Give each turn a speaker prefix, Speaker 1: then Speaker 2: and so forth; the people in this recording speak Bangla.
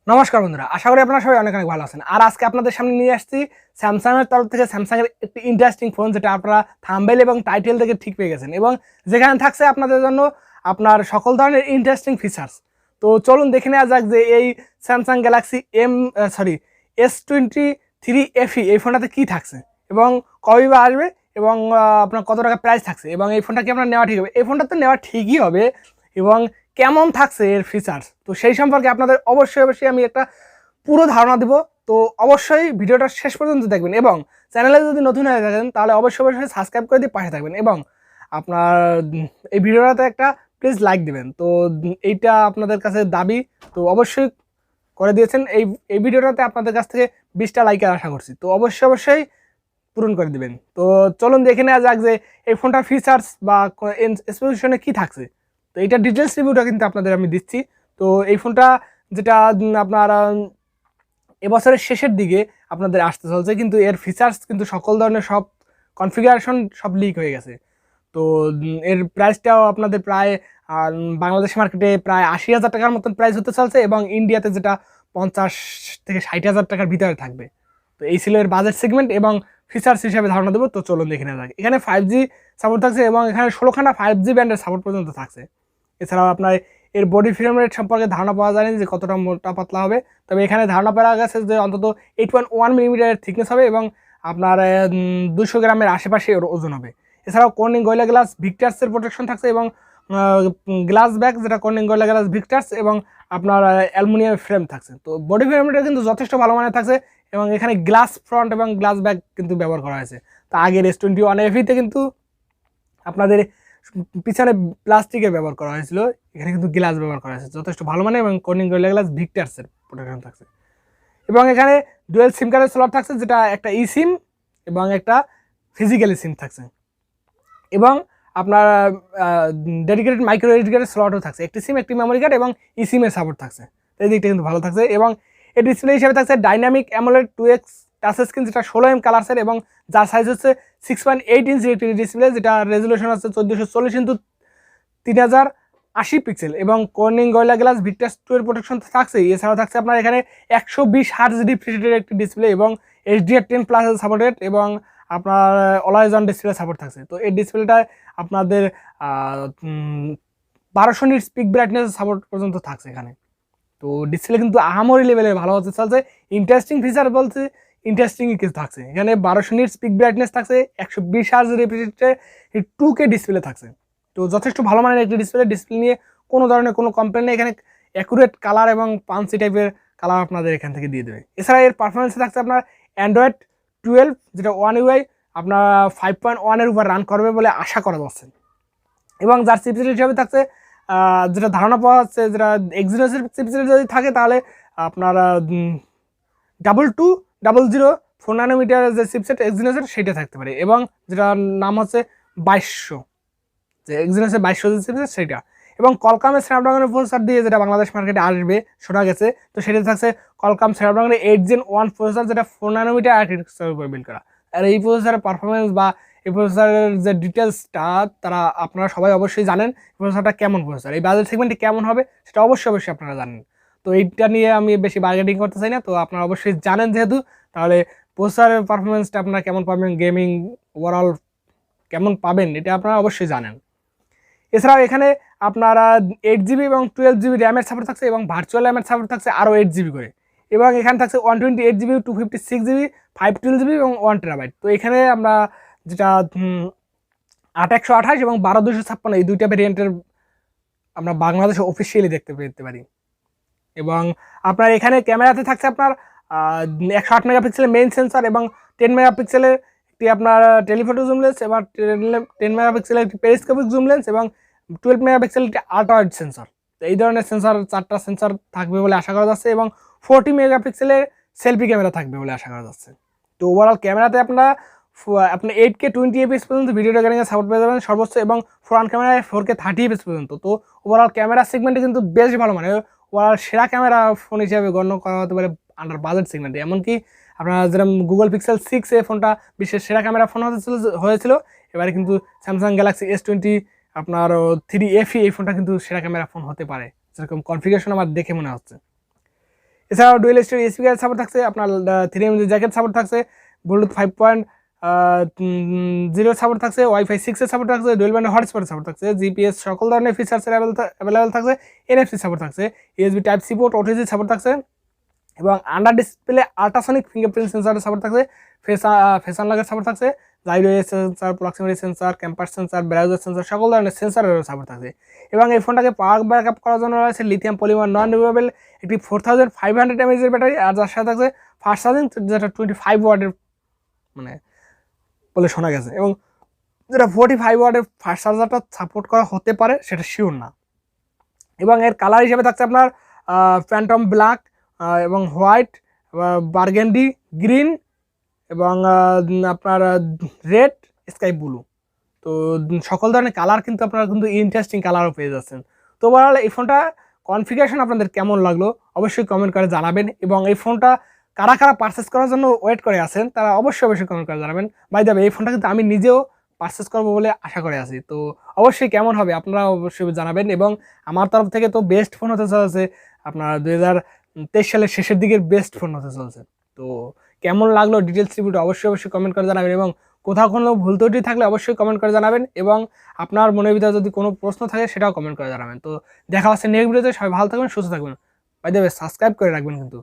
Speaker 1: নমস্কার বন্ধুরা, আশা করি আপনারা সবাই অনেক অনেক ভালো আছেন। আর আজকে আপনাদের সামনে নিয়ে আসছি স্যামসাং এর তরফ থেকে স্যামসাং এর একটি ইন্টারেস্টিং ফোন, যেটা আপনারা থাম্বনেল এবং টাইটেল থেকে ঠিক পেয়ে গেছেন, এবং যেখানে থাকছে আপনাদের জন্য আপনার সকল ধরনের ইন্টারেস্টিং ফিচার্স। তো চলুন দেখে নেওয়া যাক যে এই স্যামসাং গ্যালাক্সি S23 FE এই ফোনটাতে কী থাকছে এবং কবে বা আসবে, এবং আপনার কত টাকা প্রাইস থাকছে, এবং এই ফোনটা কি আপনার নেওয়া ঠিক হবে। এই ফোনটা তো নেওয়া ঠিকই হবে, এবং কেমন থাকছে এর ফিচার্স, তো সেই সম্পর্কে আপনাদের অবশ্যই আমি একটা পুরো ধারণা দেব। তো অবশ্যই ভিডিওটা শেষ পর্যন্ত দেখবেন, এবং চ্যানেলে যদি নতুন হয়ে থাকেন তাহলে অবশ্যই সাবস্ক্রাইব করে দিয়ে পাশে থাকবেন, এবং আপনার এই ভিডিওটাতে একটা প্লিজ লাইক দিবেন। তো এইটা আপনাদের কাছে দাবি, তো অবশ্যই করে দিয়েছেন। এই ভিডিওটাতে আপনাদের কাছ থেকে 20টা লাইকের আশা করছি, তো অবশ্যই পূরণ করে দিবেন। তো চলুন দেখে নেওয়া যাক যে এই ফোনটার ফিচার্স বা স্পেসিফিকেশনে কী থাকছে। তো এইটা ডিটেলস রিভিউটা কিন্তু আপনাদের আমি দিচ্ছি। তো এই ফোনটা যেটা আপনার এবছরের শেষের দিকে আপনাদের আসতে চলছে, কিন্তু এর ফিচার্স কিন্তু সকল ধরনের সব কনফিগারেশন সব লিক হয়ে গেছে। তো এর প্রাইসটাও আপনাদের প্রায় বাংলাদেশ মার্কেটে প্রায় 80,000 টাকার মতন প্রাইস হতে চলছে, এবং ইন্ডিয়াতে যেটা 50 থেকে 60,000 টাকার ভিতরে থাকবে। তো এই ছিল এর বাজেট সেগমেন্ট এবং ফিচার্স হিসাবে ধারণা দেবো। তো চলুন দেখে নেওয়া যাক। এখানে 5G সাপোর্ট থাকছে, এবং এখানে 16খানা 5G ব্যান্ডের সাপোর্ট পর্যন্ত থাকছে। এছাড়াও আপনার এর বডি ফ্রেম রেট সম্পর্কে ধারণা পাওয়া যায় যে কতটা মোটা পাতলা হবে, তবে এখানে ধারণা পাওয়া গেছে যে অন্তত 8.1 মিলিমিটারের থিকনেস হবে, এবং আপনার 200 গ্রামের আশেপাশে এর ওজন হবে। এছাড়াও কর্নিং গরিলা গ্লাস ভিক্টার্সের প্রোটেকশন থাকছে, এবং গ্লাস ব্যাগ যেটা কর্নিং গরিলা গ্লাস ভিক্টার্স, এবং আপনার অ্যালুমিনিয়াম ফ্রেম থাকছে। তো বডি ফ্রেমটা কিন্তু যথেষ্ট ভালো মানের থাকছে, এবং এখানে গ্লাস ফ্রন্ট এবং গ্লাস ব্যাগ কিন্তু ব্যবহার করা হয়েছে। তো আগের S21FE-তে কিন্তু আপনাদের পিছনে প্লাস্টিকের ব্যবহার করা হয়েছিল, এখানে কিন্তু গ্লাস ব্যবহার করা হয়েছে, যথেষ্ট ভালো মানে, এবং কর্নিং গরিলা গ্লাস ভিক্টার্সের প্রোটেকশন থাকছে। এবং এখানে ডুয়েল সিম কার্ডের স্লট থাকছে, যেটা একটা ই সিম এবং একটা ফিজিক্যালি সিম থাকছে, এবং আপনার ডেডিকেটেড মাইক্রো এসডি কার্ডের স্লটও থাকছে, একটি সিম একটি মেমোরি কার্ড, এবং ই সিমের সাপোর্ট থাকছে। এই দিকটা কিন্তু ভালো থাকছে। এবং এই ডিসপ্লে হিসেবে থাকছে dynamic AMOLED 2x touch screen, যেটা 16M কালারসের, এবং যার সাইজ হচ্ছে 6.8 ইঞ্চি একটি ডিসপ্লে, যেটা রেজুলেশন হচ্ছে 1440x3080 পিক্সেল, এবং কর্নিং গরিলা গ্লাস ভিক্টাস 2 এর প্রোটেকশন থাকছে। এছাড়াও থাকছে আপনার এখানে 120 হার্জ রিফ্রেশ একটি ডিসপ্লে, এবং HDR10+ সাপোর্টেড, এবং আপনার অলওয়েজ অন ডিসপ্লে সাপোর্ট থাকছে। তো এই ডিসপ্লেটা আপনাদের 1200 নিট পিক ব্রাইটনেস সাপোর্ট পর্যন্ত থাকছে এখানে। তো ডিসপ্লে কিন্তু আহামরি লেভেলে ভালো হতে চলছে। ইন্টারেস্টিং ফিচার বলতে ইন্টারেস্টিংই কিছু থাকছে এখানে। 1200 নিট পিক ব্রাইটনেস থাকছে, 120 হার্জ রিফ্রেশ 2K ডিসপ্লে থাকছে। তো যথেষ্ট ভালো মানের একটি ডিসপ্লে নিয়ে কোনো ধরনের কোনো কমপ্লেন নেই। এখানে অ্যাকুরেট কালার এবং পাঞ্চি টাইপের কালার আপনাদের এখান থেকে দিয়ে দেবে। এছাড়া এর পারফরমেন্সে থাকছে আপনার অ্যান্ড্রয়েড 12, যেটা 1 UI আপনার 5.1 এর উপর রান করবে বলে আশা করা যাচ্ছে, এবং যার চিপসেট হিসাবে থাকছে যেটা ধারণা পাওয়া যাচ্ছে, যেটা এক্সিনোসের চিপসেট যদি থাকে তাহলে আপনার 2200 4nm যে চিপসেট এক্সিনোসের সেটা থাকতে পারে, এবং যেটার নাম হচ্ছে 2200, যে এক্সিনোসের 2200 যে চিপসেট সেটা, এবং কলকামের স্ন্যাপড্রাগনের প্রসেসর দিয়ে যেটা বাংলাদেশ মার্কেটে আসবে শোনা গেছে। তো সেটা থাকছে কলকাম স্ন্যাপড্রাগনের 8 Gen 1 প্রসেসর, যেটা 4nm আর্কিটেকচারের উপর বিল্ড করা। আর এই প্রসেসরের পারফরমেন্স বা এই প্রসেসরের যে ডিটেলসটা তারা আপনারা সবাই অবশ্যই জানেন, প্রসেসরটা কেমন প্রসেসর, এই বাজেট সেগমেন্টে কেমন হবে সেটা অবশ্যই আপনারা জানেন। তো এইটা নিয়ে আমি বেশি বার্গেনিং করতে চাই না। তো আপনারা অবশ্যই জানেন যেহেতু, তাহলে প্রসেসরের পারফরমেন্সটা আপনারা কেমন পাবেন, গেমিং ওভারঅল কেমন পাবেন, এটা আপনারা অবশ্যই জানেন। এছাড়াও এখানে আপনারা 8GB এবং 12GB র্যামের সাপোর্ট থাকছে, এবং ভার্চুয়াল র্যামের সাপোর্ট থাকছে আরও 8GB করে, এবং এখানে থাকছে 128GB 256GB 512GB এবং 1TB। তো এখানে আমরা যেটা 8128 এবং 12256 এই দুইটা ভেরিয়েন্টের আমরা বাংলাদেশে অফিসিয়ালি দেখতে পেতে পারি। এবং আপনার এখানে ক্যামেরাতে থাকছে আপনার 108 মেগাপিক্সেলের মেইন সেন্সর, এবং 10 মেগাপিক্সেলের একটি আপনার টেলিফোটো জুম লেন্স, এবং 10 মেগাপিক্সেলের একটি পেরিস্কোপিক জুম লেন্স, এবং 12 মেগাপিক্সেলের একটি আল্ট্রা ওয়াইড সেন্সর। তো এই ধরনের সেন্সর 4টা সেন্সর থাকবে বলে আশা করা যাচ্ছে, এবং 40 মেগাপিক্সেলের সেলফি ক্যামেরা থাকবে বলে আশা করা যাচ্ছে। তো ওভারঅল ক্যামেরাতে আপনার 8K 20fps পর্যন্ত ভিডিও রেকর্ডিংয়ে সাপোর্ট পেয়ে যাবেন সর্বোচ্চ, এবং ফ্রন্ট ক্যামেরায় 4K 30fps পর্যন্ত। তো ওভারঅল ক্যামেরা সেগমেন্টে কিন্তু বেশ ভালো, মানে ওভারঅল সেরা ক্যামেরা ফোন হিসেবে গণ্য করা হতে পারে আন্ডার বাজেট সেগমেন্টে। এমনকি আপনারা যেরকম গুগল পিক্সেল 6 ফোনটা বিশ্বের সেরা ক্যামেরা ফোন হয়েছিল, এবারে কিন্তু স্যামসাং গ্যালাক্সি S23 FE এই ফোনটা কিন্তু সেরা ক্যামেরা ফোন হতে পারে, যেরকম কনফিগারেশন আমার দেখে মনে হচ্ছে। এছাড়াও ডুয়েল স্টোরেজ স্পিকার সাপোর্ট থাকছে, আপনার 3mm জ্যাকেট সাপোর্ট থাকছে, ব্লুটুথ 5.0 সাপোর্ট থাকছে, ওয়াইফাই 6 এর সাপোর্ট থাকছে, ডুয়েল ব্যান্ড হটস্পট সাপোর্ট থাকছে, জিপিএস সকল ধরনের ফিচার্সের অ্যাভেলেবল থাকছে, এনএফসি সাপোর্ট থাকছে, USB type C port, OTG support থাকছে এবং আন্ডার ডিসপ্লে আল্ট্রাসনিক ফিঙ্গারপ্রিন্ট সেন্সরের সাপোর্ট থাকছে, ফেস আনলকের সাপোর্ট থাকছে, gyro sensor, proximity sensor, compass sensor, browser sensor সকল ধরনের সেন্সরেরও সাপোর্ট থাকছে। এবং এই ফোনটাকে পাওয়ার ব্যাকআপ করার জন্য রয়েছে লিথিয়াম পলিমার নন রিমুভেবল একটি 4500 mAh এর ব্যাটারি, আর যার সাথে থাকছে ফাস্ট চার্জিং যেটা 25 ওয়াটের মানে বলে শোনা গেছে, এবং যেটা 45 ওয়াটের ফাস্ট চার্জারটা সাপোর্ট করা হতে পারে সেটা শিওর না। এবং এর কালার হিসেবে থাকছে আপনার ফ্যান্টম ব্ল্যাক এবং হোয়াইট, বার্গেন্ডি, গ্রিন এবং আপনার রেড, স্কাই ব্লু। তো সকল ধরনের কালার কিন্তু আপনারা কিন্তু ইন্টারেস্টিং কালারও পেয়ে যাচ্ছেন। তো ওভারঅল এই ফোনটা কনফিগারেশন আপনাদের কেমন লাগলো অবশ্যই কমেন্ট করে জানাবেন, এবং এই ফোনটা কারা কারা পারচেস করার জন্য ওয়েট করে আছেন তারা অবশ্যই কমেন্ট করে জানাবেন। বাই দ্য ওয়ে এই ফোনটা কিন্তু আমি নিজেও পারচেস করবো বলে আশা করে আছি। তো অবশ্যই কেমন হবে আপনারা অবশ্যই জানাবেন, এবং আমার তরফ থেকে তো বেস্ট ফোন হতে চলেছে আপনার 2023 সালের শেষের দিকের বেস্ট ফোন হতে চলেছে। তো কেমন লাগলো ডিটেলস রিভিউটা অবশ্যই কমেন্ট করে জানাবেন, এবং কোথাও কোনো ভুল ত্রুটি থাকলে অবশ্যই কমেন্ট করে জানাবেন, এবং আপনার মনের ভিতরে যদি কোনো প্রশ্ন থাকে সেটাও কমেন্ট করে জানাবেন। তো দেখা হচ্ছে নেক্সট ভিডিওতে, সবাই ভালো থাকবেন, সুস্থ থাকবেন। বাই দ্য ওয়ে সাবস্ক্রাইব করে রাখবেন কিন্তু।